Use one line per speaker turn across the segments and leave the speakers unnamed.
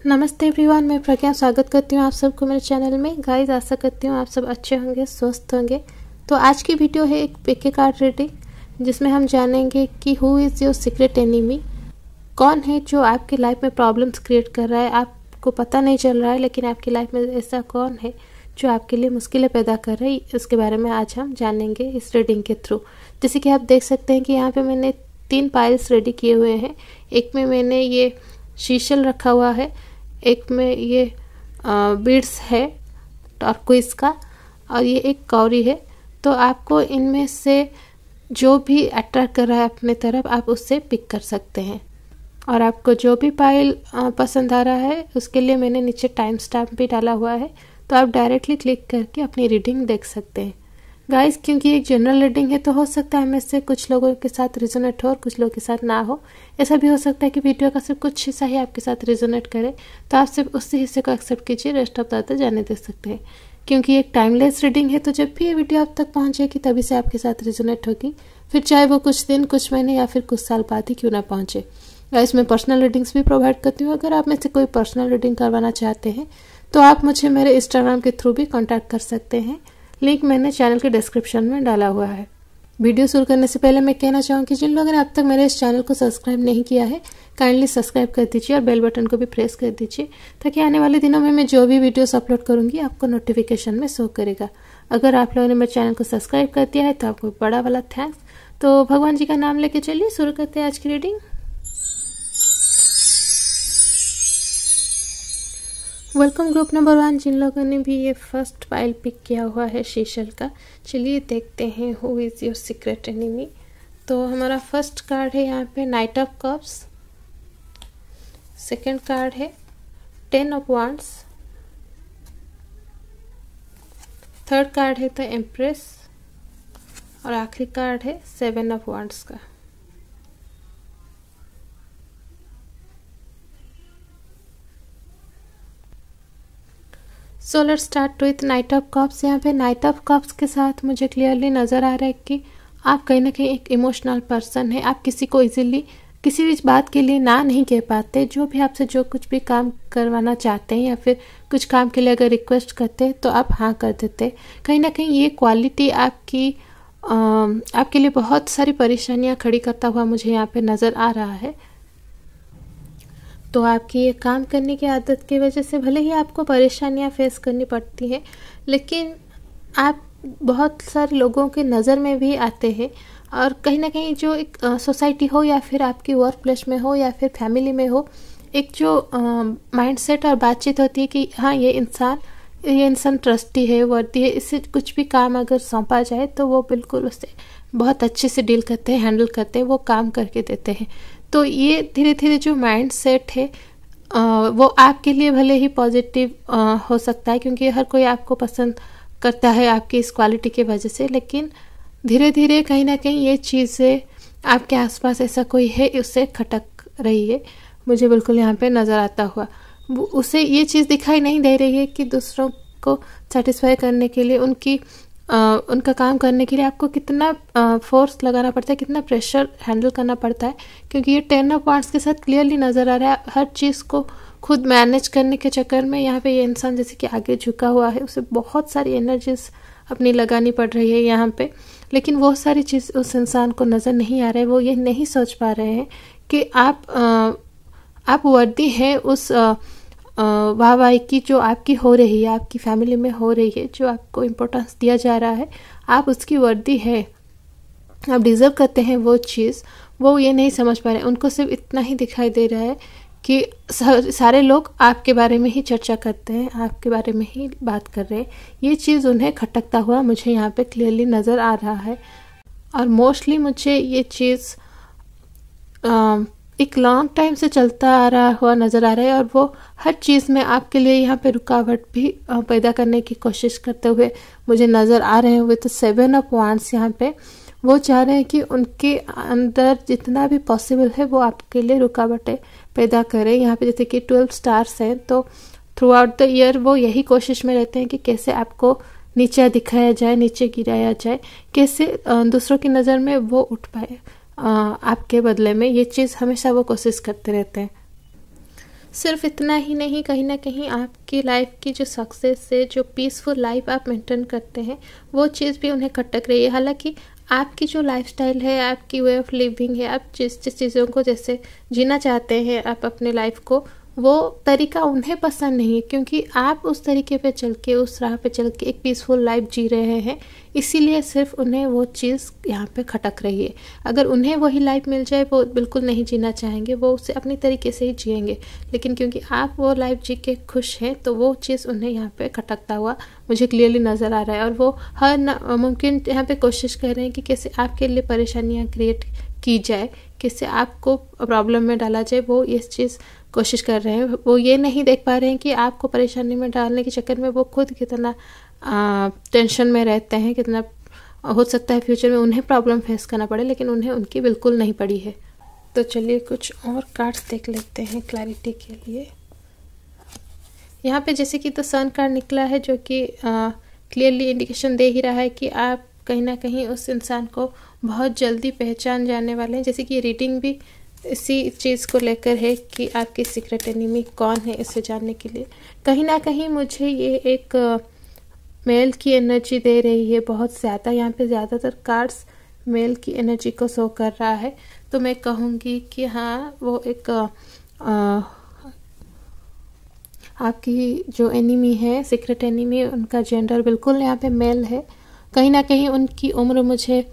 नमस्ते एवरीवन, मैं प्रज्ञा स्वागत करती हूँ आप सबको मेरे चैनल में। गाइस, आशा करती हूँ आप सब अच्छे होंगे, स्वस्थ होंगे। तो आज की वीडियो है एक पिक कार्ड रीडिंग, जिसमें हम जानेंगे कि who is your secret enemy. कौन है जो आपकी लाइफ में प्रॉब्लम्स क्रिएट कर रहा है, आपको पता नहीं चल रहा है, लेकिन आपकी लाइफ में ऐसा कौन है जो आपके लिए मुश्किलें पैदा कर रही है, इसके बारे में आज हम जानेंगे इस रीडिंग के थ्रू। जैसे कि आप देख सकते हैं कि यहाँ पे मैंने 3 पाइल्स रेडी किए हुए हैं। एक में मैंने ये शीशल रखा हुआ है, एक में ये बीड्स है टर्कोइज का, और ये एक कौरी है। तो आपको इनमें से जो भी अट्रैक्ट कर रहा है अपने तरफ, आप उससे पिक कर सकते हैं। और आपको जो भी पाइल पसंद आ रहा है, उसके लिए मैंने नीचे टाइम स्टैम्प भी डाला हुआ है, तो आप डायरेक्टली क्लिक करके अपनी रीडिंग देख सकते हैं। गाइस, क्योंकि एक जनरल रीडिंग है तो हो सकता है हमें से कुछ लोगों के साथ रिजोनेट हो और कुछ लोगों के साथ ना हो। ऐसा भी हो सकता है कि वीडियो का सिर्फ कुछ हिस्सा ही आपके साथ रिजोनेट करे, तो आप सिर्फ उसी हिस्से को एक्सेप्ट कीजिए, रेस्ट ऑफ द जाने दे सकते हैं। क्योंकि एक टाइमलेस रीडिंग है, तो जब भी ये वीडियो आप तक पहुंचेगी तभी से आपके साथ रिजोनेट होगी, फिर चाहे वो कुछ दिन, कुछ महीने या फिर कुछ साल बाद ही क्यों ना पहुंचे। गाइस, मैं पर्सनल रीडिंग्स भी प्रोवाइड करती हूँ। अगर आप में से कोई पर्सनल रीडिंग करवाना चाहते हैं तो आप मुझे मेरे इंस्टाग्राम के थ्रू भी कॉन्टैक्ट कर सकते हैं। लिंक मैंने चैनल के डिस्क्रिप्शन में डाला हुआ है। वीडियो शुरू करने से पहले मैं कहना चाहूँगी, जिन लोगों ने अब तक मेरे इस चैनल को सब्सक्राइब नहीं किया है, काइंडली सब्सक्राइब कर दीजिए और बेल बटन को भी प्रेस कर दीजिए, ताकि आने वाले दिनों में मैं जो भी वीडियोस अपलोड करूँगी आपको नोटिफिकेशन में शो करेगा। अगर आप लोगों ने मेरे चैनल को सब्सक्राइब कर दिया है तो आपको बड़ा वाला थैंक्स। तो भगवान जी का नाम लेके चलिए शुरू करते हैं आज की रीडिंग। वेलकम ग्रुप नंबर 1, जिन लोगों ने भी ये फर्स्ट पाइल पिक किया हुआ है शीशल का। चलिए देखते हैं who is your secret enemy. तो हमारा फर्स्ट कार्ड है यहाँ पे night of cups, second card है 10 ऑफ वांड्स, थर्ड कार्ड है द एम्प्रेस, और आखिरी कार्ड है 7 ऑफ वांड्स का। So let's start with night of cups. यहाँ पे नाइट ऑफ कप्स के साथ मुझे क्लियरली नज़र आ रहा है कि आप कहीं ना कहीं एक इमोशनल पर्सन है। आप किसी को इजीली किसी भी बात के लिए ना नहीं कह पाते। जो भी आपसे जो कुछ भी काम करवाना चाहते हैं या फिर कुछ काम के लिए अगर रिक्वेस्ट करते हैं तो आप हाँ कर देते। कहीं ना कहीं ये क्वालिटी आपके लिए बहुत सारी परेशानियाँ खड़ी करता हुआ मुझे यहाँ पे नज़र आ रहा है। तो आपकी ये काम करने की आदत की वजह से भले ही आपको परेशानियां फेस करनी पड़ती हैं, लेकिन आप बहुत सारे लोगों के नज़र में भी आते हैं। और कहीं ना कहीं जो एक सोसाइटी हो या फिर आपकी वर्क प्लेस में हो या फिर फैमिली में हो, एक जो माइंडसेट और बातचीत होती है कि हाँ ये इंसान ट्रस्टी है, वर्दी है, इससे कुछ भी काम अगर सौंपा जाए तो वो बिल्कुल उससे बहुत अच्छे से डील करते हैं, हैंडल करते हैं, वो काम करके देते हैं। तो ये धीरे धीरे जो माइंड सेट है वो आपके लिए भले ही पॉजिटिव हो सकता है, क्योंकि हर कोई आपको पसंद करता है आपकी इस क्वालिटी की वजह से। लेकिन धीरे धीरे कहीं ना कहीं ये चीज़ें आपके आसपास ऐसा कोई है उससे खटक रही है, मुझे बिल्कुल यहाँ पे नज़र आता हुआ। उसे ये चीज़ दिखाई नहीं दे रही है कि दूसरों को सेटिस्फाई करने के लिए, उनका काम करने के लिए आपको कितना फोर्स लगाना पड़ता है, कितना प्रेशर हैंडल करना पड़ता है। क्योंकि ये 10 ऑफ वांड्स के साथ क्लियरली नज़र आ रहा है, हर चीज़ को खुद मैनेज करने के चक्कर में यहाँ पे ये इंसान जैसे कि आगे झुका हुआ है, उसे बहुत सारी एनर्जीज अपनी लगानी पड़ रही है यहाँ पे। लेकिन वो सारी चीज़ उस इंसान को नज़र नहीं आ रहा है। वो ये नहीं सोच पा रहे हैं कि आप वर्दी हैं उस वाहवाही की जो आपकी हो रही है, आपकी फैमिली में हो रही है, जो आपको इम्पोर्टेंस दिया जा रहा है, आप उसकी वर्दी है, आप डिज़र्व करते हैं वो चीज़। वो ये नहीं समझ पा रहे। उनको सिर्फ इतना ही दिखाई दे रहा है कि सारे लोग आपके बारे में ही चर्चा करते हैं, आपके बारे में ही बात कर रहे हैं। ये चीज़ उन्हें खटकता हुआ मुझे यहाँ पे क्लियरली नज़र आ रहा है। और मोस्टली मुझे ये चीज़ एक लॉन्ग टाइम से चलता आ रहा हुआ नज़र आ रहा है, और वो हर चीज़ में आपके लिए यहाँ पे रुकावट भी पैदा करने की कोशिश करते हुए मुझे नज़र आ रहे हैं। विद 7 ऑफ वांड्स यहाँ पे वो चाह रहे हैं कि उनके अंदर जितना भी पॉसिबल है वो आपके लिए रुकावटें पैदा करें। यहाँ पे जैसे कि 12 स्टार्स हैं, तो थ्रू आउट द ईयर वो यही कोशिश में रहते हैं कि कैसे आपको नीचे दिखाया जाए, नीचे गिराया जाए, कैसे दूसरों की नज़र में वो उठ पाए आपके बदले में। ये चीज़ हमेशा वो कोशिश करते रहते हैं। सिर्फ इतना ही नहीं, कहीं ना कहीं आपकी लाइफ की जो सक्सेस है, जो पीसफुल लाइफ आप मेंटेन करते हैं, वो चीज़ भी उन्हें खटक रही है। हालांकि आपकी जो लाइफस्टाइल है, आपकी वे ऑफ लिविंग है, आप जिस जिस चीज़ों को जैसे जीना चाहते हैं आप अपने लाइफ को, वो तरीका उन्हें पसंद नहीं है, क्योंकि आप उस तरीके पे चल के, उस राह पे चल के एक पीसफुल लाइफ जी रहे हैं। इसीलिए सिर्फ उन्हें वो चीज़ यहाँ पे खटक रही है। अगर उन्हें वही लाइफ मिल जाए, वो बिल्कुल नहीं जीना चाहेंगे, वो उसे अपनी तरीके से ही जिएंगे। लेकिन क्योंकि आप वो लाइफ जी के खुश हैं, तो वो चीज़ उन्हें यहाँ पे खटकता हुआ मुझे क्लियरली नज़र आ रहा है। और वो हर मुमकिन यहाँ पे कोशिश कर रहे हैं कि कैसे आपके लिए परेशानियाँ क्रिएट की जाए, कैसे आपको प्रॉब्लम में डाला जाए, वो इस चीज़ कोशिश कर रहे हैं। वो ये नहीं देख पा रहे हैं कि आपको परेशानी में डालने के चक्कर में वो खुद कितना टेंशन में रहते हैं, कितना हो सकता है फ्यूचर में उन्हें प्रॉब्लम फेस करना पड़े, लेकिन उन्हें उनकी बिल्कुल नहीं पड़ी है। तो चलिए कुछ और कार्ड्स देख लेते हैं क्लैरिटी के लिए। यहाँ पे जैसे कि द सन कार्ड निकला है, जो कि क्लियरली इंडिकेशन दे ही रहा है कि आप कहीं ना कहीं उस इंसान को बहुत जल्दी पहचान जाने वाले हैं। जैसे कि ये रीडिंग भी इसी चीज़ को लेकर है कि आपकी सीक्रेट एनिमी कौन है, इसे जानने के लिए कहीं ना कहीं मुझे ये एक मेल की एनर्जी दे रही है बहुत ज़्यादा। यहाँ पे ज़्यादातर कार्ड्स मेल की एनर्जी को शो कर रहा है। तो मैं कहूँगी कि हाँ, वो एक आपकी जो एनिमी है, सीक्रेट एनिमी, उनका जेंडर बिल्कुल यहाँ पे मेल है। कहीं ना कहीं उनकी उम्र मुझे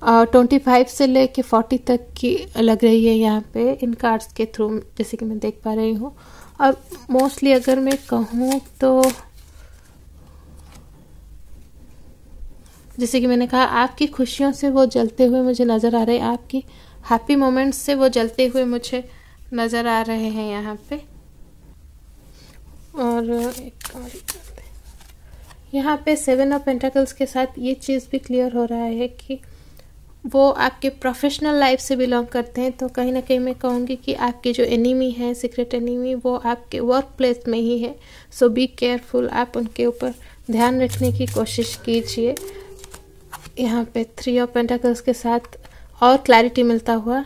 25 से लेके 40 तक की लग रही है यहाँ पे इन कार्ड्स के थ्रू, जैसे कि मैं देख पा रही हूँ। और मोस्टली अगर मैं कहूँ तो जैसे कि मैंने कहा, आपकी खुशियों से वो जलते हुए मुझे नज़र आ रहे हैं, आपकी हैप्पी मोमेंट्स से वो जलते हुए मुझे नज़र आ रहे हैं यहाँ पे। और एक और यहाँ पे 7 ऑफ पेंटाकल्स के साथ ये चीज़ भी क्लियर हो रहा है कि वो आपके प्रोफेशनल लाइफ से बिलोंग करते हैं। तो कहीं ना कहीं मैं कहूँगी कि आपकी जो एनिमी है, सीक्रेट एनिमी, वो आपके वर्क प्लेस में ही है। सो बी केयरफुल, आप उनके ऊपर ध्यान रखने की कोशिश कीजिए। यहाँ पे 3 ऑफ पेंटाकल्स के साथ और क्लैरिटी मिलता हुआ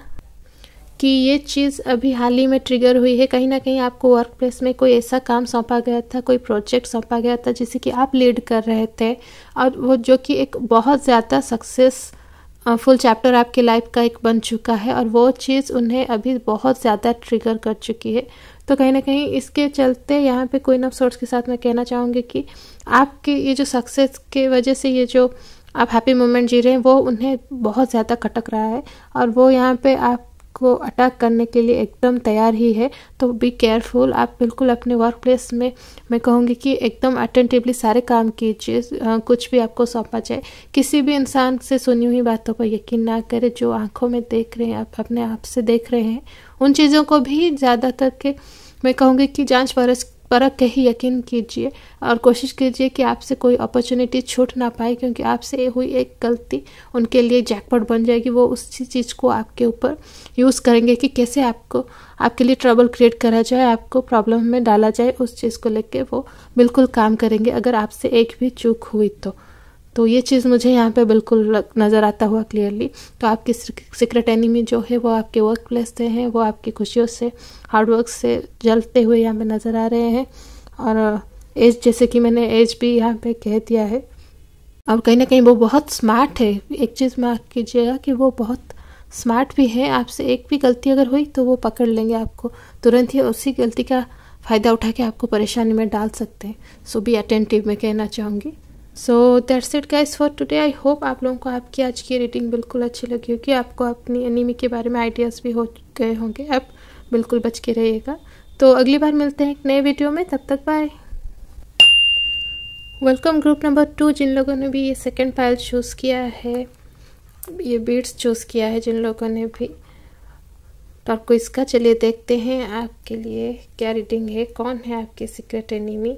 कि ये चीज़ अभी हाल ही में ट्रिगर हुई है। कहीं ना कहीं आपको वर्क प्लेस में कोई ऐसा काम सौंपा गया था, कोई प्रोजेक्ट सौंपा गया था जिसे कि आप लीड कर रहे थे, और वो जो कि एक बहुत ज़्यादा फुल चैप्टर आपकी लाइफ का एक बन चुका है, और वो चीज़ उन्हें अभी बहुत ज़्यादा ट्रिगर कर चुकी है। तो कहीं ना कहीं इसके चलते यहाँ पे क्वीन ऑफ सोर्ड्स के साथ मैं कहना चाहूँगी कि आपकी ये जो सक्सेस के वजह से ये जो आप हैप्पी मोमेंट जी रहे हैं, वो उन्हें बहुत ज़्यादा खटक रहा है, और वो यहाँ पे आपको अटैक करने के लिए एकदम तैयार ही है। तो बी केयरफुल, आप बिल्कुल अपने वर्क प्लेस में मैं कहूँगी कि एकदम अटेंटिवली सारे काम कीजिए। कुछ भी आपको सौंपा जाए, किसी भी इंसान से सुनी हुई बातों पर यकीन ना करें। जो आंखों में देख रहे हैं, आप अपने आप से देख रहे हैं, उन चीज़ों को भी ज़्यादातर के मैं कहूँगी कि जांच परख के ही यकीन कीजिए, और कोशिश कीजिए कि आपसे कोई अपॉर्चुनिटी छूट ना पाए, क्योंकि आपसे हुई एक गलती उनके लिए जैकपॉट बन जाएगी। वो उसी चीज़ को आपके ऊपर यूज़ करेंगे कि कैसे आपके लिए ट्रबल क्रिएट करा जाए, आपको प्रॉब्लम में डाला जाए। उस चीज़ को लेके वो बिल्कुल काम करेंगे अगर आपसे एक भी चूक हुई तो ये चीज़ मुझे यहाँ पे बिल्कुल नज़र आता हुआ क्लियरली। तो आपकी सीक्रेट एनिमी जो है वो आपके वर्क प्लेस से हैं, वो आपकी खुशियों से, हार्डवर्क से जलते हुए यहाँ पे नज़र आ रहे हैं। और एज, जैसे कि मैंने एज भी यहाँ पे कह दिया है, और कहीं ना कहीं वो बहुत स्मार्ट है। एक चीज़ मार्क कीजिएगा कि वो बहुत स्मार्ट भी है। आपसे एक भी गलती अगर हुई तो वो पकड़ लेंगे आपको, तुरंत ही उसी गलती का फ़ायदा उठा के आपको परेशानी में डाल सकते हैं। सो बी अटेंटिव, मैं कहना चाहूँगी। So that's it guys for today. I hope आप लोगों को आपकी आज की रीडिंग बिल्कुल अच्छी लगी होगी, आपको अपनी एनिमी के बारे में आइडियाज़ भी हो गए होंगे। आप बिल्कुल बच के रहिएगा। तो अगली बार मिलते हैं एक नए वीडियो में, तब तक बाय। वेलकम ग्रुप नंबर 2, जिन लोगों ने भी ये सेकंड पाइल चूज़ किया है, ये बीड्स चूज़ किया है, जिन लोगों ने भी टॉर्को इसका, चलिए देखते हैं आपके लिए क्या रीडिंग है, कौन है आपके सीक्रेट एनिमी।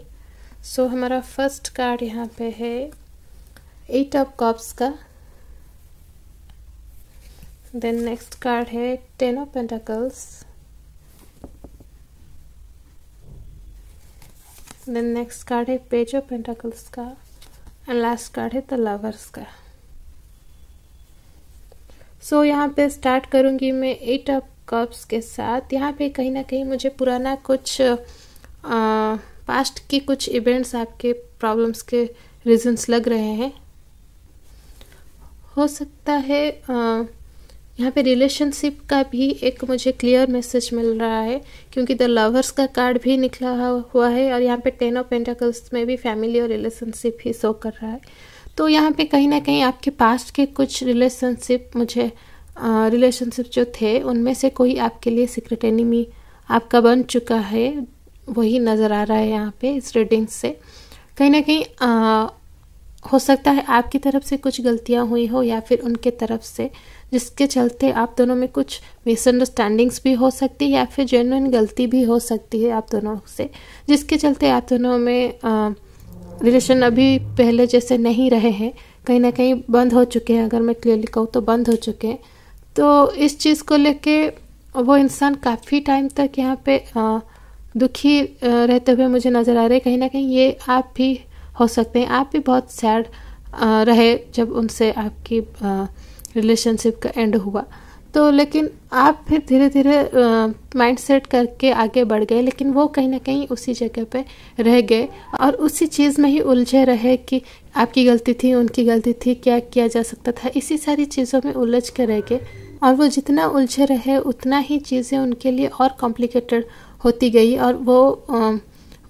सो हमारा फर्स्ट कार्ड यहाँ पे है 8 ऑफ कप्स का। देन नेक्स्ट कार्ड है 10 of pentacles. Then next card है पेज ऑफ पेंटाकल्स का, एंड लास्ट कार्ड है द लवर्स का। सो यहाँ पे स्टार्ट करूँगी मैं 8 ऑफ कप्स के साथ यहाँ पे कहीं ना कहीं मुझे पुराना कुछ पास्ट की कुछ इवेंट्स आपके प्रॉब्लम्स के रीजंस लग रहे हैं। हो सकता है यहाँ पे रिलेशनशिप का भी एक मुझे क्लियर मैसेज मिल रहा है, क्योंकि द लवर्स का कार्ड भी निकला हुआ है और यहाँ पे 10 ऑफ पेंटाकल्स में भी फैमिली और रिलेशनशिप ही शो कर रहा है। तो यहाँ पे कहीं ना कहीं आपके पास्ट के कुछ रिलेशनशिप जो थे उनमें से कोई आपके लिए सीक्रेट एनिमी आपका बन चुका है, वही नज़र आ रहा है यहाँ पे इस रीडिंग से। कहीं ना कहीं हो सकता है आपकी तरफ से कुछ गलतियाँ हुई हो या फिर उनके तरफ से, जिसके चलते आप दोनों में कुछ मिसअंडरस्टैंडिंग्स भी हो सकती है या फिर जेन्युइन गलती भी हो सकती है आप दोनों से, जिसके चलते आप दोनों में रिलेशन अभी पहले जैसे नहीं रहे हैं, कहीं ना कहीं बंद हो चुके हैं। अगर मैं क्लियरली कहूँ तो बंद हो चुके हैं। तो इस चीज़ को लेके वो इंसान काफ़ी टाइम तक यहाँ पे दुखी रहते हुए मुझे नज़र आ रहे हैं। कहीं ना कहीं ये आप भी हो सकते हैं, आप भी बहुत सैड रहे जब उनसे आपकी रिलेशनशिप का एंड हुआ। तो लेकिन आप फिर धीरे धीरे माइंड सेट करके आगे बढ़ गए, लेकिन वो कहीं ना कहीं उसी जगह पे रह गए और उसी चीज़ में ही उलझे रहे कि आपकी गलती थी, उनकी गलती थी, क्या किया जा सकता था, इसी सारी चीज़ों में उलझ के रह गए। और वो जितना उलझे रहे उतना ही चीज़ें उनके लिए और कॉम्प्लिकेटेड होती गई और वो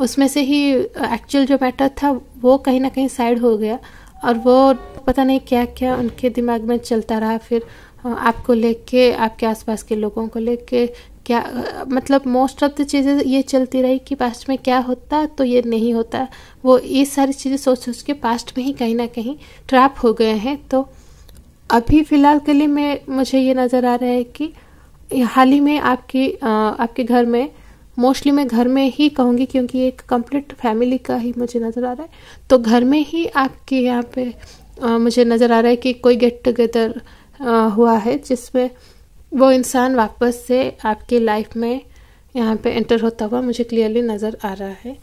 उसमें से ही एक्चुअल जो मैटर था वो कहीं ना कहीं साइड हो गया और वो पता नहीं क्या क्या उनके दिमाग में चलता रहा। फिर आपको लेके, आपके आसपास के लोगों को लेके क्या, मतलब मोस्ट ऑफ द चीज़ें ये चलती रही कि पास्ट में क्या होता तो ये नहीं होता। वो ये सारी चीज़ें सोच सोच के पास्ट में ही कहीं ना कहीं ट्रैप हो गए हैं। तो अभी फ़िलहाल के लिए मुझे ये नज़र आ रहा है कि हाल ही में आपके घर में, मोस्टली मैं घर में ही कहूँगी क्योंकि एक कंप्लीट फैमिली का ही मुझे नज़र आ रहा है, तो घर में ही आपके यहाँ पे मुझे नज़र आ रहा है कि कोई गेट टुगेदर हुआ है जिसमें वो इंसान वापस से आपकी लाइफ में यहाँ पे एंटर होता हुआ मुझे क्लियरली नज़र आ रहा है।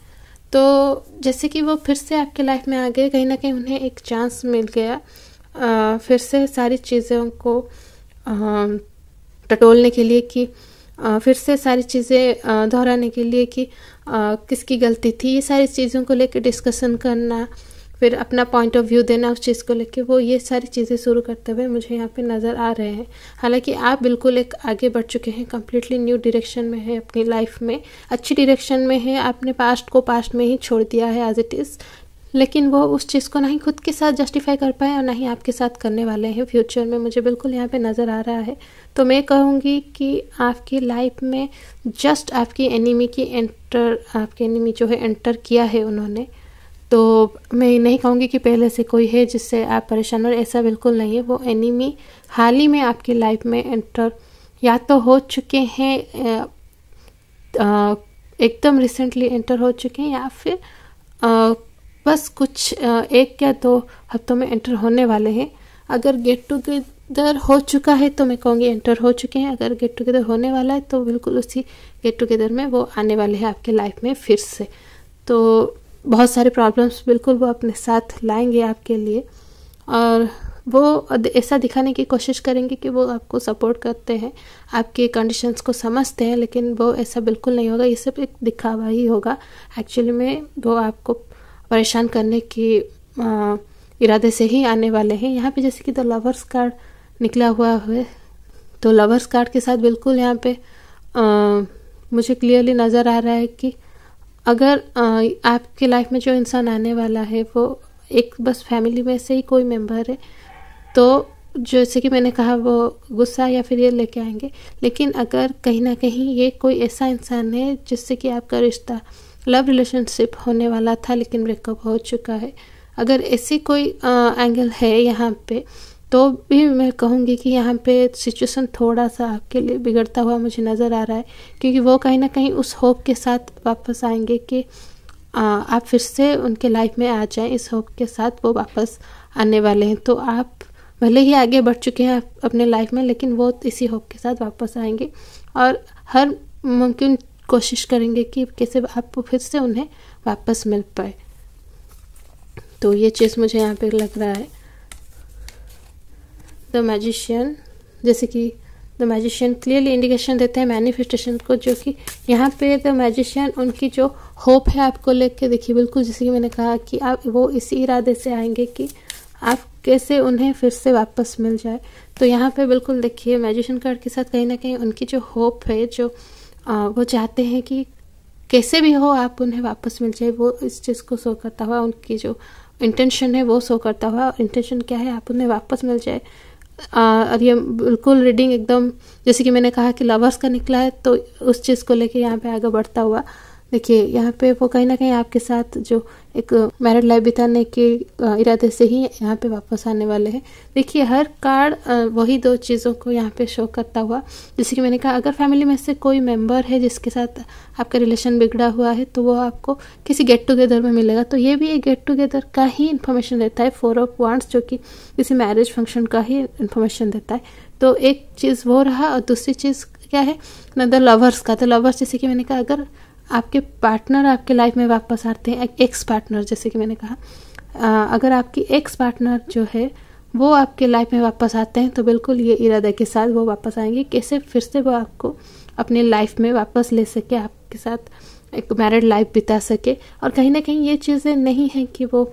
तो जैसे कि वो फिर से आपके लाइफ में आ गए, कहीं ना कहीं उन्हें एक चांस मिल गया फिर से सारी चीज़ों को टटोलने के लिए, कि फिर से सारी चीज़ें दोहराने के लिए कि किसकी गलती थी, ये सारी चीज़ों को लेकर डिस्कशन करना, फिर अपना पॉइंट ऑफ व्यू देना उस चीज़ को लेके, वो ये सारी चीज़ें शुरू करते हुए मुझे यहाँ पे नज़र आ रहे हैं। हालांकि आप बिल्कुल एक आगे बढ़ चुके हैं, कम्प्लीटली न्यू डायरेक्शन में है अपनी लाइफ में, अच्छी डायरेक्शन में है। आपने पास्ट को पास्ट में ही छोड़ दिया है एज इट इज़, लेकिन वो उस चीज़ को ना ही खुद के साथ जस्टिफाई कर पाए और ना ही आपके साथ करने वाले हैं फ्यूचर में, मुझे बिल्कुल यहाँ पे नज़र आ रहा है। तो मैं कहूँगी कि आपकी लाइफ में जस्ट आपकी एनिमी जो है एंटर किया है उन्होंने। तो मैं नहीं कहूँगी कि पहले से कोई है जिससे आप परेशान हो, ऐसा बिल्कुल नहीं है। वो एनिमी हाल ही में आपकी लाइफ में एंटर या तो हो चुके हैं, एकदम रिसेंटली एंटर हो चुके हैं, या फिर बस कुछ 1 या 2 हफ्तों में एंटर होने वाले हैं। अगर गेट टुगेदर हो चुका है तो मैं कहूँगी एंटर हो चुके हैं, अगर गेट टुगेदर होने वाला है तो बिल्कुल उसी गेट टुगेदर में वो आने वाले हैं आपके लाइफ में फिर से। तो बहुत सारे प्रॉब्लम्स बिल्कुल वो अपने साथ लाएंगे आपके लिए और वो ऐसा दिखाने की कोशिश करेंगे कि वो आपको सपोर्ट करते हैं, आपके कंडीशंस को समझते हैं, लेकिन वो ऐसा बिल्कुल नहीं होगा। ये सब एक दिखावा ही होगा। एक्चुअली में वो आपको परेशान करने के इरादे से ही आने वाले हैं। यहाँ पे जैसे कि द लवर्स कार्ड निकला हुआ है, तो लवर्स कार्ड के साथ बिल्कुल यहाँ पे मुझे क्लियरली नज़र आ रहा है कि अगर आपकी लाइफ में जो इंसान आने वाला है वो एक बस फैमिली में से ही कोई मेंबर है, तो जैसे कि मैंने कहा वो गुस्सा या फिर ये लेके आएंगे। लेकिन अगर कहीं ना कहीं ये कोई ऐसा इंसान है जिससे कि आपका रिश्ता लव रिलेशनशिप होने वाला था लेकिन ब्रेकअप हो चुका है, अगर ऐसी कोई एंगल है यहाँ पे, तो भी मैं कहूँगी कि यहाँ पे सिचुएशन थोड़ा सा आपके लिए बिगड़ता हुआ मुझे नज़र आ रहा है, क्योंकि वो कहीं ना कहीं उस होप के साथ वापस आएंगे कि आप फिर से उनके लाइफ में आ जाएं। इस होप के साथ वो वापस आने वाले हैं। तो आप भले ही आगे बढ़ चुके हैं अपने लाइफ में, लेकिन वो इसी होप के साथ वापस आएंगे और हर मुमकिन कोशिश करेंगे कि कैसे आप फिर से उन्हें वापस मिल पाए। तो ये चीज़ मुझे यहाँ पे लग रहा है। द मैजिशियन, जैसे कि the the magician clearly indication देता है मैनिफेस्टेशन को, जो कि यहाँ पे द मैजिशियन उनकी जो होप है आपको लेके, देखिए बिल्कुल जैसे कि मैंने कहा कि आप वो इसी इरादे से आएंगे कि आप कैसे उन्हें फिर से वापस मिल जाए। तो यहाँ पे बिल्कुल देखिए मैजिशियन कार्ड के साथ कहीं ना कहीं उनकी जो होप है, जो वो चाहते हैं कि कैसे भी हो आप उन्हें वापस मिल जाए, वो इस चीज़ को शो करता हुआ, उनकी जो इंटेंशन है वो शो करता हुआ। इंटेंशन क्या है, आप उन्हें वापस मिल जाए। और ये बिल्कुल रीडिंग एकदम जैसे कि मैंने कहा कि लवर्स का निकला है, तो उस चीज़ को लेके यहाँ पे आगे बढ़ता हुआ देखिए यहाँ पे वो कहीं ना कहीं आपके साथ जो एक मैरिड लाइफ बिताने के इरादे से ही यहाँ पे वापस आने वाले हैं। देखिए हर कार्ड वही दो चीज़ों को यहाँ पे शो करता हुआ, जैसे कि मैंने कहा अगर फैमिली में से कोई मेंबर है जिसके साथ आपका रिलेशन बिगड़ा हुआ है तो वो आपको किसी गेट टुगेदर में मिलेगा। तो ये भी एक गेट टुगेदर का ही इन्फॉर्मेशन देता है, 4 ऑफ वांड्स, जो कि किसी मैरिज फंक्शन का ही इन्फॉर्मेशन देता है। तो एक चीज़ वो रहा, और दूसरी चीज़ क्या है ना, द लवर्स का। तो लवर्स जैसे कि मैंने कहा अगर आपके पार्टनर आपके लाइफ में वापस आते हैं, एक्स पार्टनर जैसे कि मैंने कहा, अगर आपकी एक्स पार्टनर जो है वो आपके लाइफ में वापस आते हैं तो बिल्कुल ये इरादा के साथ वो वापस आएंगे, कैसे फिर से वो आपको अपने लाइफ में वापस ले सके, आपके साथ एक मैरिड लाइफ बिता सके। और कहीं ना कहीं ये चीज़ें नहीं हैं कि वो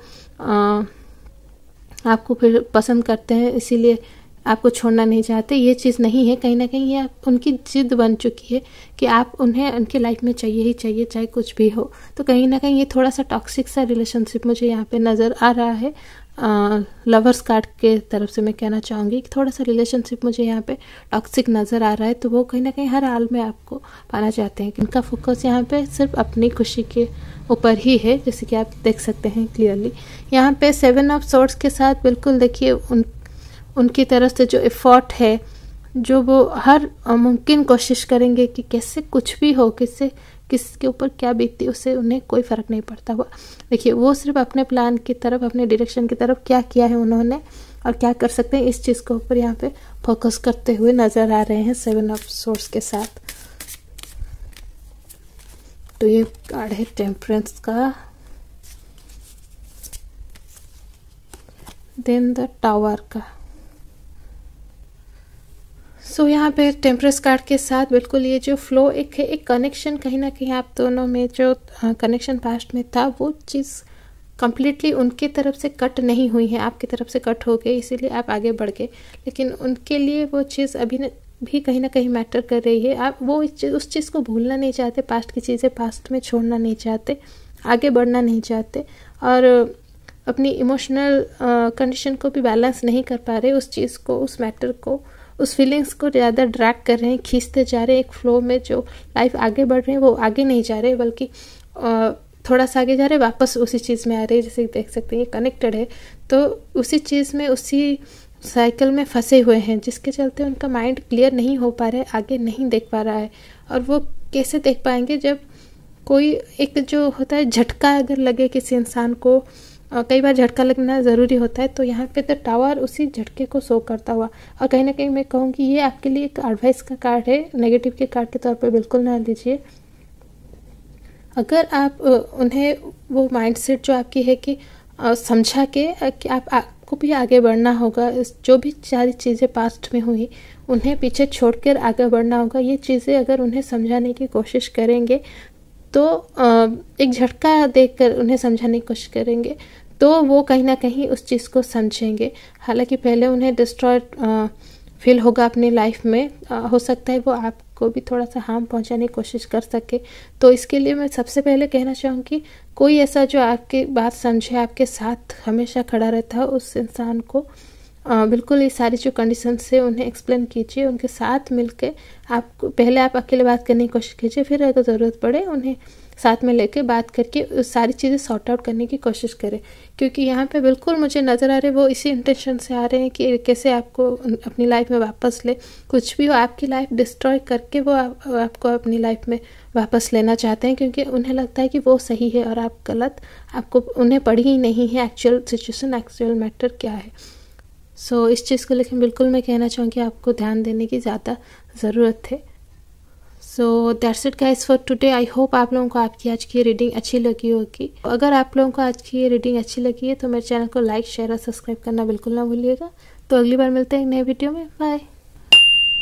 आपको फिर पसंद करते हैं इसीलिए आपको छोड़ना नहीं चाहते, ये चीज़ नहीं है। कहीं ना कहीं ये उनकी जिद बन चुकी है कि आप उन्हें उनके लाइफ में चाहिए ही चाहिए, चाहे कुछ भी हो। तो कहीं ना कहीं ये थोड़ा सा टॉक्सिक सा रिलेशनशिप मुझे यहाँ पे नज़र आ रहा है। लवर्स कार्ड के तरफ से मैं कहना चाहूँगी कि थोड़ा सा रिलेशनशिप मुझे यहाँ पे टॉक्सिक नज़र आ रहा है। तो वो कहीं ना कहीं हर हाल में आपको पाना चाहते हैं कि उनका फोकस यहाँ पे सिर्फ अपनी खुशी के ऊपर ही है, जैसे कि आप देख सकते हैं क्लियरली। यहाँ पे 7 ऑफ सोर्ड्स के साथ बिल्कुल देखिए उनकी तरफ से जो एफर्ट है, जो वो हर मुमकिन कोशिश करेंगे कि कैसे कुछ भी हो, किसके ऊपर क्या बीतती उससे उन्हें कोई फ़र्क नहीं पड़ता हुआ। देखिए वो सिर्फ अपने प्लान की तरफ, अपने डायरेक्शन की तरफ क्या किया है उन्होंने और क्या कर सकते हैं, इस चीज़ के ऊपर यहाँ पे फोकस करते हुए नज़र आ रहे हैं 7 ऑफ सोर्ड्स के साथ। तो ये कार्ड है टेम्परेंस का, देन द टावर का। सो यहाँ पे टेम्परेंस कार्ड के साथ बिल्कुल ये जो फ्लो एक है, एक कनेक्शन कहीं ना कहीं आप दोनों में जो कनेक्शन पास्ट में था वो चीज़ कम्प्लीटली उनके तरफ से कट नहीं हुई है, आपकी तरफ से कट हो गई, इसीलिए आप आगे बढ़ गए। लेकिन उनके लिए वो चीज़ अभी भी कहीं ना कहीं मैटर कर रही है। आप वो उस चीज़ को भूलना नहीं चाहते, पास्ट की चीज़ें पास्ट में छोड़ना नहीं चाहते, आगे बढ़ना नहीं चाहते, और अपनी इमोशनल कंडीशन को भी बैलेंस नहीं कर पा रहे। उस चीज़ को, उस मैटर को, उस फीलिंग्स को ज़्यादा ड्रैग कर रहे हैं, खींचते जा रहे हैं। एक फ्लो में जो लाइफ आगे बढ़ रहे हैं वो आगे नहीं जा रहे, बल्कि थोड़ा सा आगे जा रहे हैं, वापस उसी चीज़ में आ रहे हैं। जैसे देख सकते हैं ये कनेक्टेड है, तो उसी चीज़ में, उसी साइकिल में फंसे हुए हैं, जिसके चलते उनका माइंड क्लियर नहीं हो पा रहा है, आगे नहीं देख पा रहा है। और वो कैसे देख पाएंगे जब कोई एक जो होता है झटका अगर लगे किसी इंसान को, कई बार झटका लगना ज़रूरी होता है। तो यहाँ पे द टावर उसी झटके को शो करता हुआ, और कहीं ना कहीं मैं कहूँगी ये आपके लिए एक एडवाइस का कार्ड है, नेगेटिव के कार्ड के तौर पे बिल्कुल ना लीजिए। अगर आप उन्हें वो माइंडसेट जो आपकी है कि समझा के कि आपको भी आगे बढ़ना होगा, जो भी सारी चीज़ें पास्ट में हुई उन्हें पीछे छोड़कर आगे बढ़ना होगा, ये चीज़ें अगर उन्हें समझाने की कोशिश करेंगे तो एक झटका देकर उन्हें समझाने की कोशिश करेंगे तो वो कहीं ना कहीं उस चीज़ को समझेंगे। हालांकि पहले उन्हें डिस्ट्रॉय फील होगा अपनी लाइफ में, हो सकता है वो आपको भी थोड़ा सा हार्म पहुंचाने की कोशिश कर सके। तो इसके लिए मैं सबसे पहले कहना चाहूँगी कोई ऐसा जो आपकी बात समझे, आपके साथ हमेशा खड़ा रहता है, उस इंसान को बिल्कुल ये सारी जो कंडीशंस है उन्हें एक्सप्लेन कीजिए, उनके साथ मिलके आपको पहले आप अकेले बात करने की कोशिश कीजिए, फिर अगर ज़रूरत पड़े उन्हें साथ में लेके बात करके सारी चीज़ें सॉर्ट आउट करने की कोशिश करें। क्योंकि यहाँ पे बिल्कुल मुझे नज़र आ रहे वो इसी इंटेंशन से आ रहे हैं कि कैसे आपको अपनी लाइफ में वापस ले, कुछ भी हो आपकी लाइफ डिस्ट्रॉय करके वो आपको अपनी लाइफ में वापस लेना चाहते हैं, क्योंकि उन्हें लगता है कि वो सही है और आप गलत, आपको उन्हें पड़ी ही नहीं है एक्चुअल सिचुएशन, एक्चुअल मैटर क्या है। सो इस चीज़ को लेकिन बिल्कुल मैं कहना चाहूँगी आपको ध्यान देने की ज़्यादा ज़रूरत है। So that's it guys for today. I hope आप लोगों को आपकी आज की रीडिंग अच्छी लगी होगी। अगर आप लोगों को आज की ये रीडिंग अच्छी लगी है तो मेरे चैनल को लाइक, शेयर और सब्सक्राइब करना बिल्कुल ना भूलिएगा। तो अगली बार मिलते हैं एक नए वीडियो में। बाय।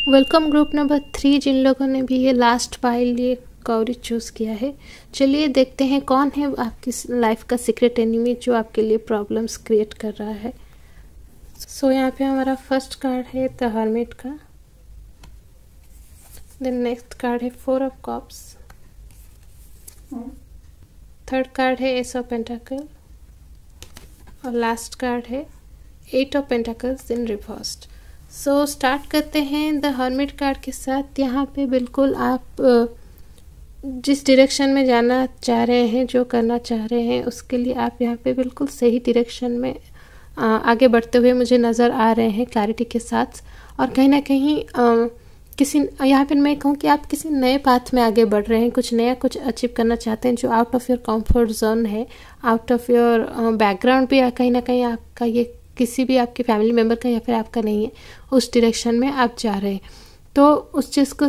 वेलकम ग्रुप नंबर 3 जिन लोगों ने भी ये लास्ट पाइल ये कौरी चूज़ किया है, चलिए देखते हैं कौन है आपकी लाइफ का सीक्रेट एनिमी जो आपके लिए प्रॉब्लम्स क्रिएट कर रहा है। सो यहाँ पे हमारा फर्स्ट कार्ड है द हर्मिट का, देन नेक्स्ट कार्ड है 4 ऑफ कप्स, थर्ड कार्ड है एस ऑफ पेंटाकल और लास्ट कार्ड है 8 of pentacles in reversed. So start करते हैं द हर्मिट कार्ड के साथ। यहाँ पे बिल्कुल आप जिस डायरेक्शन में जाना चाह रहे हैं, जो करना चाह रहे हैं, उसके लिए आप यहाँ पे बिल्कुल सही डायरेक्शन में आगे बढ़ते हुए मुझे नज़र आ रहे हैं क्लैरिटी के साथ। और कहीं ना कहीं किसी यहाँ पे मैं कहूँ कि आप किसी नए पाथ में आगे बढ़ रहे हैं, कुछ नया कुछ अचीव करना चाहते हैं जो out of your comfort zone है, आउट ऑफ योर बैकग्राउंड भी कहीं ना कहीं आपका ये किसी भी आपके फैमिली मेम्बर का या फिर आपका नहीं है, उस डायरेक्शन में आप जा रहे हैं। तो उस चीज़ को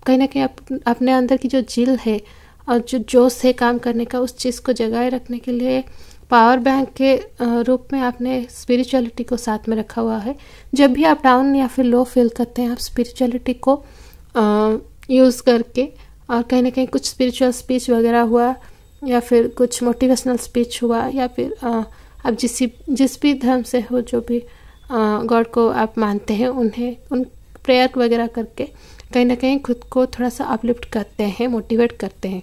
कहीं ना कहीं अपने अंदर की जो जिल है और जो जोश है काम करने का, उस चीज़ को जगाए रखने के लिए पावर बैंक के रूप में आपने स्पिरिचुअलिटी को साथ में रखा हुआ है। जब भी आप डाउन या फिर लो फील करते हैं, आप स्पिरिचुअलिटी को यूज़ करके और कहीं ना कहीं कुछ स्पिरिचुअल स्पीच वगैरह हुआ या फिर कुछ मोटिवेशनल स्पीच हुआ या फिर आप जिस भी धर्म से हो, जो भी गॉड को आप मानते हैं, उन प्रेयर वगैरह करके कहीं ना कहीं खुद को थोड़ा सा अपलिफ्ट करते हैं, मोटिवेट करते हैं।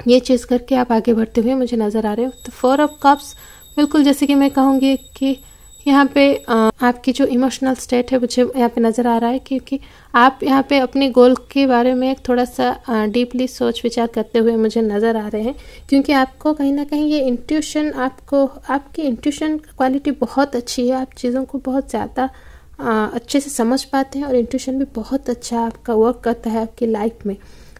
ये चीज़ करके आप आगे बढ़ते हुए मुझे नज़र आ रहे हो। तो 4 ऑफ कप्स बिल्कुल जैसे कि मैं कहूँगी कि यहाँ पे आपकी जो इमोशनल स्टेट है मुझे यहाँ पे नज़र आ रहा है, क्योंकि आप यहाँ पे अपने गोल के बारे में थोड़ा सा डीपली सोच विचार करते हुए मुझे नज़र आ रहे हैं, क्योंकि आपको कहीं ना कहीं ये इंट्यूशन, आपकी इंट्यूशन क्वालिटी बहुत अच्छी है। आप चीज़ों को बहुत ज़्यादा अच्छे से समझ पाते हैं और इंट्यूशन भी बहुत अच्छा आपका वर्क करता है आपकी लाइफ में।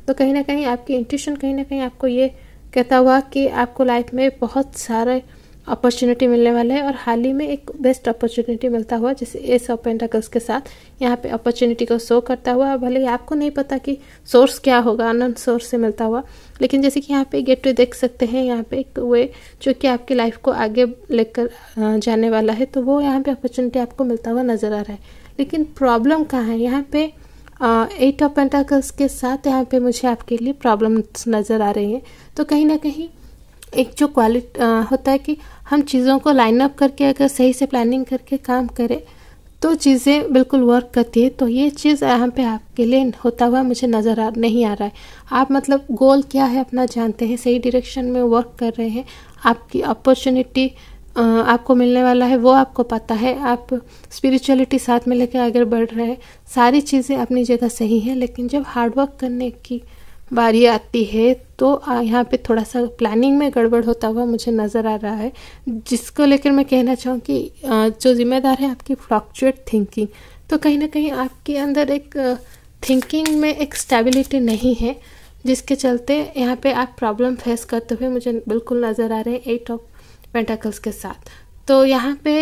तो कहीं ना कहीं आपकी इंट्यूशन कहीं ना कहीं आपको ये कहता हुआ कि आपको लाइफ में बहुत सारे अपॉर्चुनिटी मिलने वाला है और हाल ही में एक बेस्ट अपॉर्चुनिटी मिलता हुआ, जैसे एस ऑफ पेंटाकल्स के साथ यहाँ पे अपॉर्चुनिटी को शो करता हुआ। भले ही आपको नहीं पता कि सोर्स क्या होगा, अननोन सोर्स से मिलता हुआ, लेकिन जैसे कि यहाँ पे गेट टू देख सकते हैं, यहाँ पे एक वे जो कि आपकी लाइफ को आगे लेकर जाने वाला है, तो वो यहाँ पे अपॉर्चुनिटी आपको मिलता हुआ नज़र आ रहा है। लेकिन प्रॉब्लम कहाँ है? यहाँ पे 8 ऑफ पेंटाकल्स के साथ यहाँ पे मुझे आपके लिए प्रॉब्लम्स नज़र आ रही हैं। तो कहीं ना कहीं एक जो क्वालिटी होता है कि हम चीज़ों को लाइन अप करके अगर सही से प्लानिंग करके काम करें तो चीज़ें बिल्कुल वर्क करती है। तो ये चीज़ यहाँ पे आपके लिए होता हुआ मुझे नज़र नहीं आ रहा है। आप मतलब गोल क्या है अपना जानते हैं, सही डायरेक्शन में वर्क कर रहे हैं, आपकी अपॉर्चुनिटी आपको मिलने वाला है वो आपको पता है, आप स्पिरिचुअलिटी साथ में लेकर आगे बढ़ रहे हैं, सारी चीज़ें अपनी जगह सही हैं। लेकिन जब हार्डवर्क करने की बारी आती है तो यहाँ पे थोड़ा सा प्लानिंग में गड़बड़ होता हुआ मुझे नज़र आ रहा है, जिसको लेकर मैं कहना चाहूँ कि जो जिम्मेदार है आपकी फ्लक्चुएट थिंकिंग। तो कहीं ना कहीं आपके अंदर एक थिंकिंग में एक स्टेबिलिटी नहीं है, जिसके चलते यहाँ पे आप प्रॉब्लम फेस करते हुए मुझे बिल्कुल नज़र आ रहे हैं 8 ऑफ पेंटाकल्स के साथ। तो यहाँ पे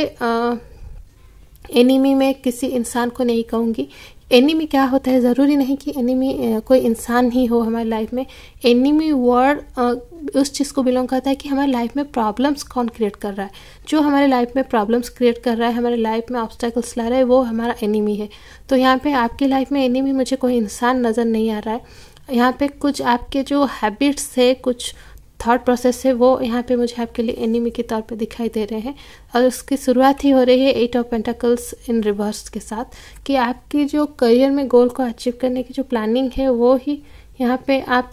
एनिमी में किसी इंसान को नहीं कहूँगी। एनिमी क्या होता है, ज़रूरी नहीं कि एनिमी कोई इंसान ही हो हमारी लाइफ में। एनिमी वर्ड उस चीज़ को बिलोंग करता है कि हमारी लाइफ में प्रॉब्लम्स कौन क्रिएट कर रहा है। जो हमारे लाइफ में प्रॉब्लम्स क्रिएट कर रहा है, हमारे लाइफ में ऑब्स्टेकल्स ला रहा है, वो हमारा एनिमी है। तो यहाँ पे आपकी लाइफ में एनिमी मुझे कोई इंसान नज़र नहीं आ रहा है। यहाँ पे कुछ आपके जो हैबिट्स है, कुछ थॉट प्रोसेस है, वो यहाँ पे मुझे आपके लिए एनिमी के तौर पे दिखाई दे रहे हैं। और उसकी शुरुआत ही हो रही है 8 ऑफ पेंटाकल्स इन रिवर्स के साथ, कि आपकी जो करियर में गोल को अचीव करने की जो प्लानिंग है वो ही यहाँ पे आप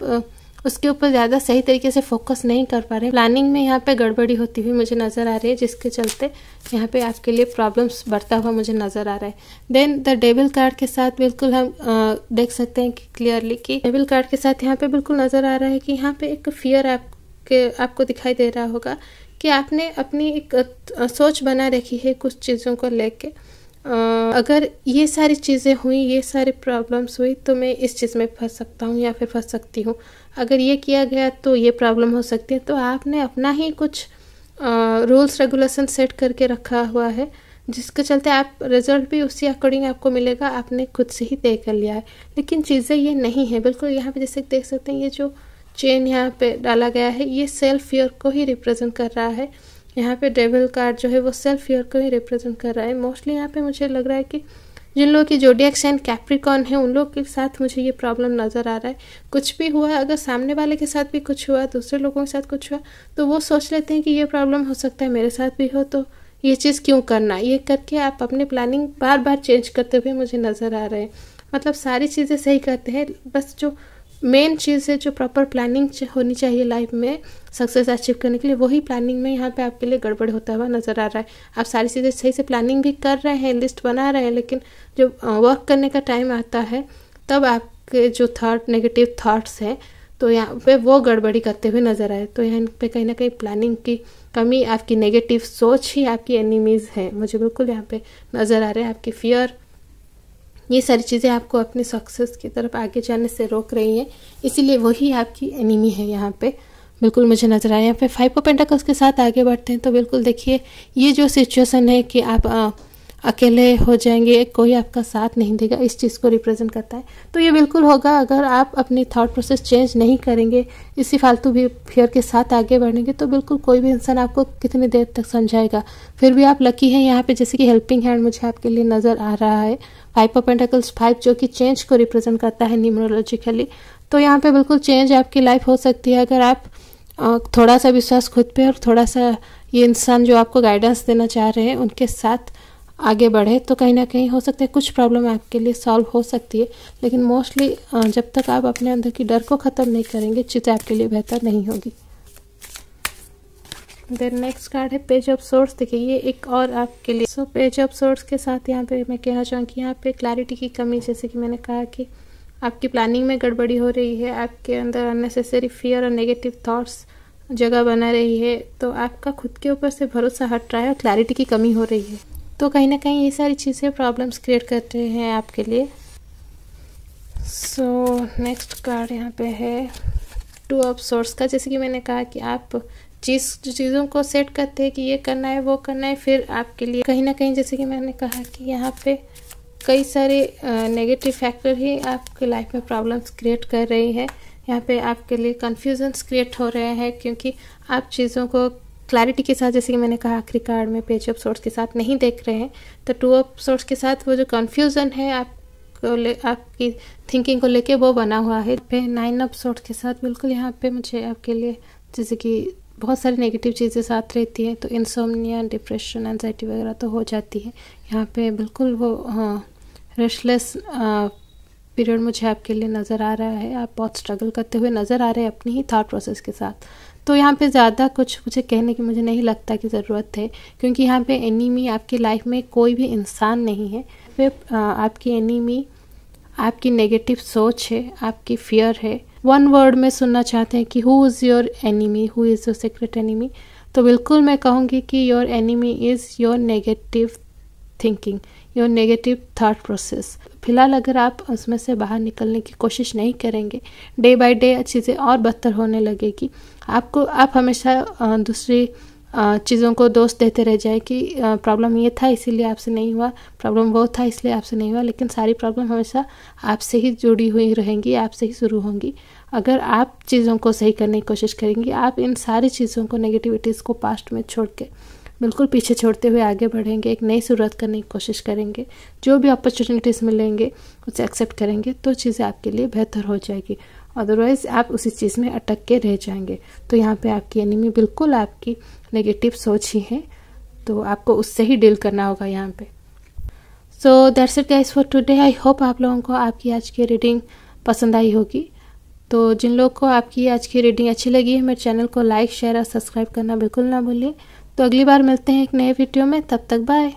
उसके ऊपर ज़्यादा सही तरीके से फोकस नहीं कर पा रहे। प्लानिंग में यहाँ पे गड़बड़ी होती हुई मुझे नज़र आ रही है, जिसके चलते यहाँ पे आपके लिए प्रॉब्लम्स बढ़ता हुआ मुझे नज़र आ रहा है। देन द डेविल कार्ड के साथ बिल्कुल हम देख सकते हैं कि क्लियरली कि डेविल कार्ड के साथ यहाँ पे बिल्कुल नज़र आ रहा है कि यहाँ पे एक फियर आपको दिखाई दे रहा होगा कि आपने अपनी एक सोच बना रखी है कुछ चीज़ों को लेके। अगर ये सारी चीज़ें हुई, ये सारी प्रॉब्लम्स हुई, तो मैं इस चीज़ में फंस सकता हूँ या फिर फंस सकती हूँ। अगर ये किया गया तो ये प्रॉब्लम हो सकती है। तो आपने अपना ही कुछ रूल्स रेगुलेशन सेट करके रखा हुआ है, जिसके चलते आप रिजल्ट भी उसी अकॉर्डिंग आपको मिलेगा, आपने खुद से ही तय कर लिया है। लेकिन चीज़ें ये नहीं है बिल्कुल। यहाँ पे जैसे देख सकते हैं, ये जो चेन यहाँ पे डाला गया है, ये सेल्फ फियर को ही रिप्रेजेंट कर रहा है। यहाँ पे डेविल कार्ड जो है वो सेल्फ फियर को ही रिप्रेजेंट कर रहा है। मोस्टली यहाँ पे मुझे लग रहा है कि जिन लोगों की ज़ोडिएक साइन कैप्रिकॉर्न है उन लोगों के साथ मुझे ये प्रॉब्लम नज़र आ रहा है। कुछ भी हुआ, अगर सामने वाले के साथ भी कुछ हुआ, दूसरे लोगों के साथ कुछ हुआ, तो वो सोच लेते हैं कि ये प्रॉब्लम हो सकता है मेरे साथ भी हो, तो ये चीज़ क्यों करना। ये करके आप अपने प्लानिंग बार बार चेंज करते हुए मुझे नज़र आ रहे हैं। मतलब सारी चीज़ें सही करते हैं, बस जो मेन चीज़ है, जो प्रॉपर प्लानिंग होनी चाहिए लाइफ में सक्सेस अचीव करने के लिए, वही प्लानिंग में यहाँ पे आपके लिए गड़बड़ होता हुआ नज़र आ रहा है। आप सारी चीज़ें सही से प्लानिंग भी कर रहे हैं, लिस्ट बना रहे हैं, लेकिन जब वर्क करने का टाइम आता है तब आपके जो नेगेटिव थाट्स हैं तो यहाँ पे वो गड़बड़ी करते हुए नज़र आए। तो यहाँ पे कहीं ना कहीं प्लानिंग की कमी, आपकी नेगेटिव सोच ही आपकी एनिमीज़ है, मुझे बिल्कुल यहाँ पे नज़र आ रहे हैं। आपकी फियर, ये सारी चीज़ें आपको अपने सक्सेस की तरफ आगे जाने से रोक रही हैं, इसीलिए वही आपकी एनिमी है यहाँ पे, बिल्कुल मुझे नज़र आया। यहाँ पे 5 ऑफ पेंटिकल्स के साथ आगे बढ़ते हैं तो बिल्कुल देखिए ये जो सिचुएशन है कि आप अकेले हो जाएंगे, कोई आपका साथ नहीं देगा, इस चीज़ को रिप्रेजेंट करता है। तो ये बिल्कुल होगा अगर आप अपनी थॉट प्रोसेस चेंज नहीं करेंगे, इसी फालतू भी फियर के साथ आगे बढ़ेंगे, तो बिल्कुल कोई भी इंसान आपको कितनी देर तक समझाएगा। फिर भी आप लकी हैं यहाँ पे, जैसे कि हेल्पिंग हैंड मुझे आपके लिए नज़र आ रहा है। 5 ऑफ पेंटिकल्स 5 जो कि चेंज को रिप्रेजेंट करता है न्यूमरोलॉजिकली। तो यहाँ पे बिल्कुल चेंज आपकी लाइफ हो सकती है अगर आप थोड़ा सा विश्वास खुद पे और थोड़ा सा ये इंसान जो आपको गाइडेंस देना चाह रहे हैं उनके साथ आगे बढ़े, तो कहीं ना कहीं हो सकता है कुछ प्रॉब्लम आपके लिए सॉल्व हो सकती है। लेकिन मोस्टली जब तक आप अपने अंदर की डर को ख़त्म नहीं करेंगे, चीज़ें आपके लिए बेहतर नहीं होगी। देन नेक्स्ट कार्ड है पेज ऑफ सोर्स। देखिए ये एक और आपके लिए पेज ऑफ सोर्स के साथ यहाँ पे मैं कहना चाहूँगी यहाँ पे क्लैरिटी की कमी, जैसे कि मैंने कहा कि आपकी प्लानिंग में गड़बड़ी हो रही है, आपके अंदर अननेसेसरी फियर और नेगेटिव थॉट्स जगह बना रही है, तो आपका खुद के ऊपर से भरोसा हट रहा है और क्लैरिटी की कमी हो रही है। तो कहीं ना कहीं ये सारी चीज़ें प्रॉब्लम्स क्रिएट करते हैं आपके लिए। सो नेक्स्ट कार्ड यहाँ पे है 2 ऑफ सोर्स का। जैसे कि मैंने कहा कि आप चीज़ों को सेट करते हैं कि ये करना है वो करना है, फिर आपके लिए कहीं ना कहीं जैसे कि मैंने कहा कि यहाँ पे कई सारे नेगेटिव फैक्टर ही आपके लाइफ में प्रॉब्लम्स क्रिएट कर रही है। यहाँ पे आपके लिए कन्फ्यूजन्स क्रिएट हो रहे हैं क्योंकि आप चीज़ों को क्लैरिटी के साथ, जैसे कि मैंने कहा आखिरी कार्ड में पेज ऑफ सोर्स के साथ नहीं देख रहे हैं। तो 2 ऑफ सोर्स के साथ वो जो कन्फ्यूज़न है आपकी थिंकिंग को लेके वो बना हुआ है। पे 9 ऑफ सोर्स के साथ बिल्कुल यहाँ पे मुझे आपके लिए जैसे कि बहुत सारी नेगेटिव चीज़ें साथ रहती हैं, तो इंसोम्निया, डिप्रेशन, एंजाइटी वगैरह तो हो जाती है। यहाँ पे बिल्कुल वो रेस्टलेस पीरियड मुझे आपके लिए नज़र आ रहा है। आप बहुत स्ट्रगल करते हुए नज़र आ रहे हैं अपनी ही थॉट प्रोसेस के साथ। तो यहाँ पे ज़्यादा कुछ मुझे कहने की मुझे नहीं लगता कि ज़रूरत है, क्योंकि यहाँ पे एनिमी आपकी लाइफ में कोई भी इंसान नहीं है। फिर आपकी एनिमी आपकी नेगेटिव सोच है, आपकी फियर है। 1 वर्ड में सुनना चाहते हैं कि who is your enemy, who is your secret enemy, तो बिल्कुल मैं कहूँगी कि your enemy is your negative thinking, your negative thought process. फिलहाल अगर आप उसमें से बाहर निकलने की कोशिश नहीं करेंगे, डे बाय डे चीज़ें और बदतर होने लगेगी। आप हमेशा दूसरी चीज़ों को दोष देते रह जाए कि प्रॉब्लम ये था इसीलिए आपसे नहीं हुआ, प्रॉब्लम वो था इसलिए आपसे नहीं हुआ, लेकिन सारी प्रॉब्लम हमेशा आपसे ही जुड़ी हुई रहेंगी, आपसे ही शुरू होंगी। अगर आप चीज़ों को सही करने की कोशिश करेंगे, आप इन सारी चीज़ों को, नेगेटिविटीज़ को पास्ट में छोड़ के बिल्कुल पीछे छोड़ते हुए आगे बढ़ेंगे, एक नई शुरुआत करने की कोशिश करेंगे, जो भी अपॉर्चुनिटीज़ मिलेंगे उसे एक्सेप्ट करेंगे, तो चीज़ें आपके लिए बेहतर हो जाएगी। अदरवाइज़ आप उसी चीज़ में अटक के रह जाएंगे। तो यहाँ पे आपकी एनिमी बिल्कुल आपकी नेगेटिव सोच ही है, तो आपको उससे ही डील करना होगा यहाँ पे। So that's it guys for today. I hope आप लोगों को आपकी आज की रीडिंग पसंद आई होगी। तो जिन लोगों को आपकी आज की रीडिंग अच्छी लगी है, मेरे चैनल को लाइक, शेयर और सब्सक्राइब करना बिल्कुल ना भूलिए। तो अगली बार मिलते हैं एक नए वीडियो में, तब तक बाय।